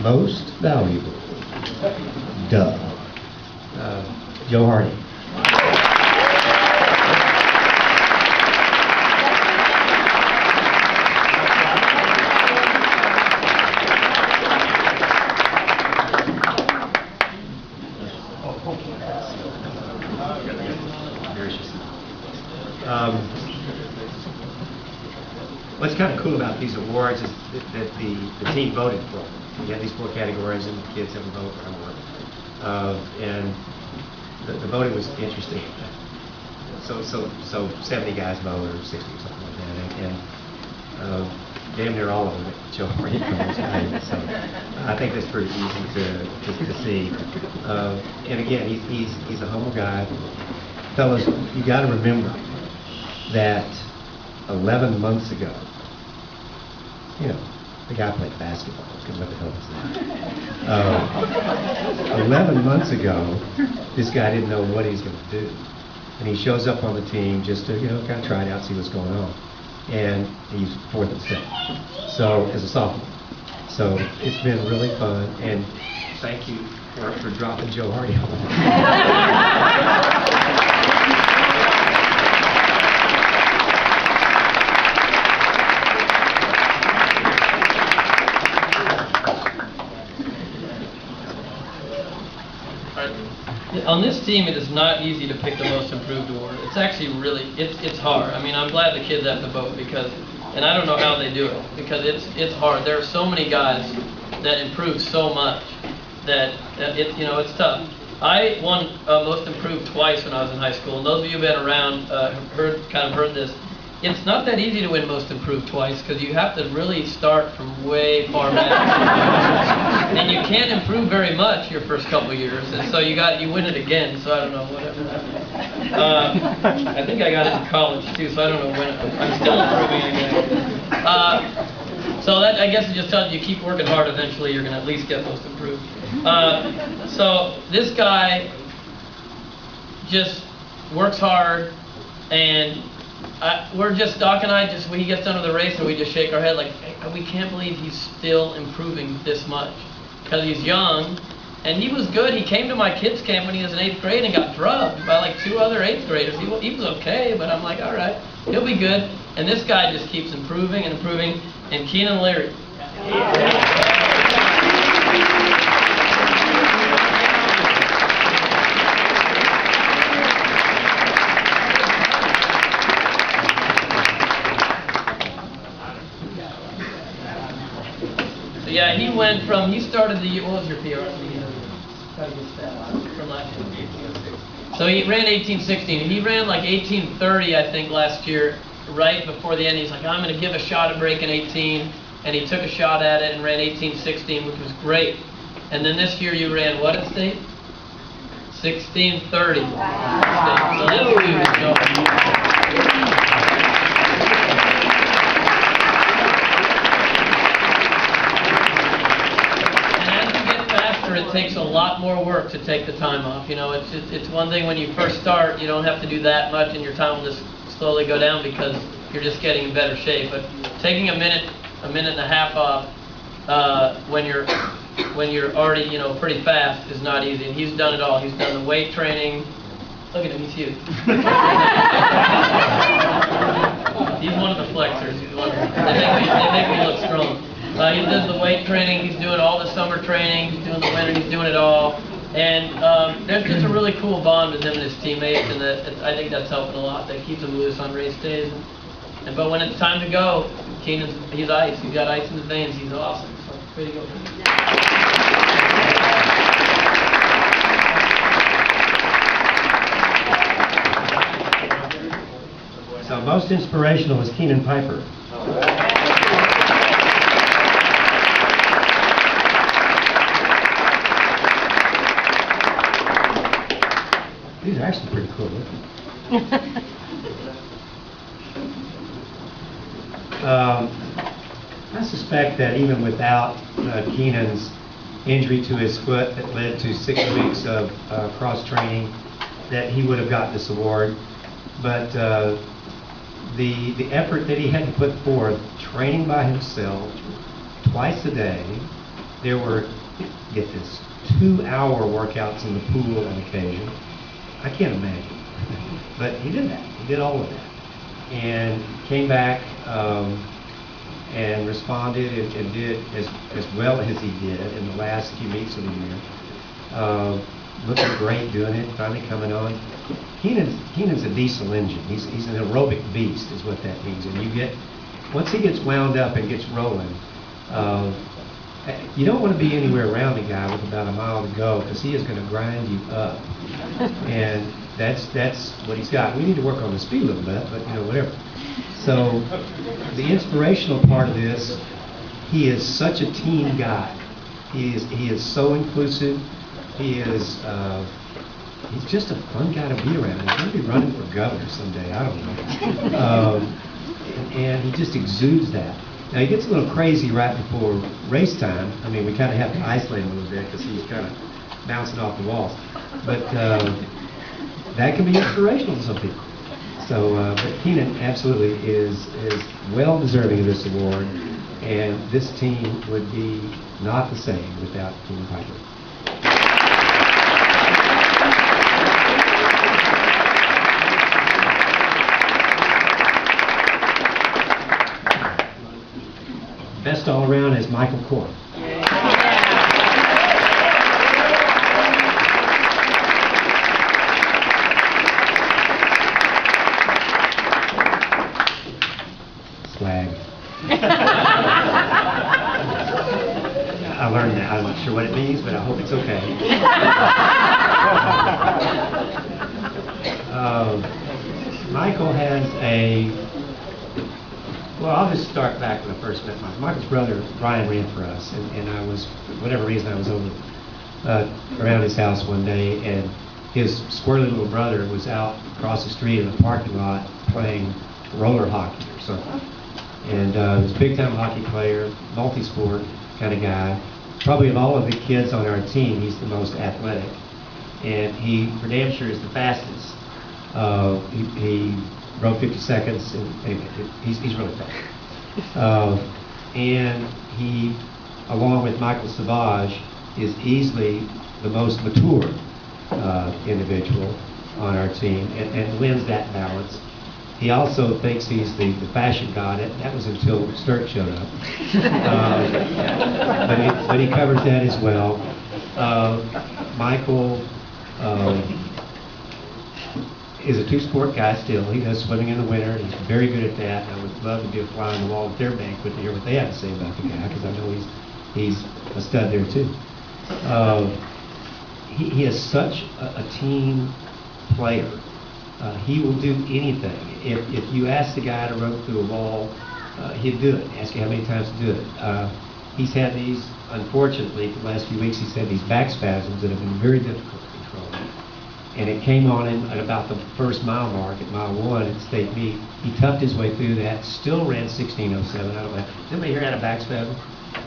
Most valuable. Duh. Joe Hardy. What's kind of cool about these awards is that the team voted for them. You had these 4 categories, and the kids have a vote for them. And the voting was interesting. So 70 guys voted, or 60 or something like that, and damn near all of them Joe Hardy from those guys. So I think that's pretty easy to see. And again, he's a humble guy. Fellas, you got to remember that 11 months ago, the guy played basketball, because what the hell is that? 11 months ago, this guy didn't know what he was going to do. And he shows up on the team just to, kind of try it out, see what's going on. And he's 4th and 7th. So, as a sophomore. So, it's been really fun, and thank you for dropping Joe Hardy on. On this team, it is not easy to pick the most improved award. It's actually really, it's hard. I mean, I'm glad the kids have to vote and I don't know how they do it, because it's hard. There are so many guys that improve so much that it's tough. I won most improved twice when I was in high school, and those of you who've been around heard this. It's not that easy to win most improved twice, because you have to really start from way far back, and you can't improve very much your first couple years, and so you win it again. So I don't know, whatever that is. I think I got it in college too, so I don't know when I'm still improving again. So that, I guess, it just tells you keep working hard. Eventually, you're going to at least get most improved. So this guy just works hard, and Doc and I when he gets done with the race, and we just shake our head like, hey, we can't believe he's still improving this much, because he's young, and he was good. He came to my kids camp when he was in 8th grade and got drubbed by like 2 other 8th graders. He was okay, but I'm like, all right, he'll be good. And this guy just keeps improving and improving. And Keenan Leary. Yeah, he started the year, what was your PR? From last year. So he ran 18:16, and he ran like 18:30, I think, last year, right before the end. He's like, I'm going to give a shot at breaking 18, and he took a shot at it and ran 18:16, which was great. And then this year you ran what at state? 16:30. Wow. So that's huge. It takes a lot more work to take the time off. It's one thing when you first start, you don't have to do that much, and your time will just slowly go down because you're just getting in better shape. But taking a minute and a half off when you're already pretty fast is not easy. And he's done it all. He's done the weight training. Look at him, he's huge. He's one of the flexors. They make me look strong. He does the weight training, he's doing all the summer training, he's doing the winter, he's doing it all. And there's just a really cool bond with him and his teammates, and I think that's helping a lot. That keeps him loose on race days. But when it's time to go, he's ice. He's got ice in his veins. He's awesome. So, way to go. So most inspirational was Keenan Piper. These are actually pretty cool looking. I suspect that even without Keenan's injury to his foot that led to 6 weeks of cross-training, that he would have gotten this award. But the effort that he had to put forth, training by himself twice a day, There were, get this, 2-hour workouts in the pool on occasion. I can't imagine. But he did that. He did all of that. And came back and responded and did as well as he did in the last few weeks of the year. Looking great doing it, finally coming on. Keenan's a diesel engine. He's an aerobic beast is what that means. And once he gets wound up and gets rolling, you don't want to be anywhere around a guy with about a mile to go because he is going to grind you up. And that's what he's got. We need to work on the speed a little bit, but whatever. So the inspirational part of this, he is such a team guy. He is so inclusive. He's just a fun guy to be around. He's going to be running for governor someday. I don't know. And he just exudes that. Now he gets a little crazy right before race time. I mean, we kind of have to isolate him a little bit because he's kind of bouncing off the walls. But that can be inspirational to some people. So, but Keenan absolutely is well deserving of this award, and this team would be not the same without Keenan Piper. Best all around is Michael Kort. Swag. I learned that. I'm not sure what it means, but I hope it's okay. Michael has well, I'll just start back when I first met Michael. Michael's brother, Brian, ran for us, and I was, for whatever reason, I was over around his house one day, and his squirrely little brother was out across the street in the parking lot playing roller hockey or something. And he was a big-time hockey player, multi-sport kind of guy. Probably of all of the kids on our team, he's the most athletic. And he, for damn sure, is the fastest. He broke 50 seconds, and anyway, he's really fast. And he, along with Michael Savage, is easily the most mature individual on our team and lends that balance. He also thinks he's the fashion god. That was until Sturt showed up. But he covers that as well. Michael is a two-sport guy still. He does swimming in the winter. He's very good at that. I would love to be a fly on the wall at their banquet to hear what they have to say about the guy, because I know he's a stud there too. He is such a team player. He will do anything. If you ask the guy to run through a wall, he'll do it. Ask you how many times to do it. He's had these, unfortunately, for the last few weeks, he's had these back spasms that have been very difficult to control. And it came on him at about the first mile mark at mile 1 at state meet. He toughed his way through that, still ran 16:07. I don't know. Does anybody here had a back spasm?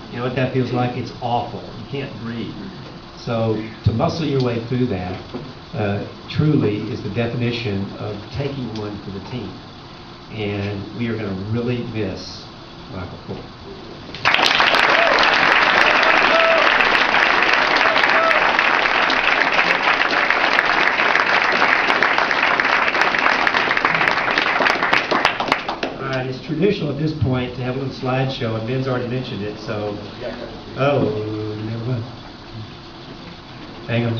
You know what that feels like? It's awful. You can't breathe. So to muscle your way through that truly is the definition of taking one for the team. And we are going to really miss Michael Kort. It's traditional at this point to have a little slideshow, and Ben's already mentioned it, so... Oh, never mind. Hang on.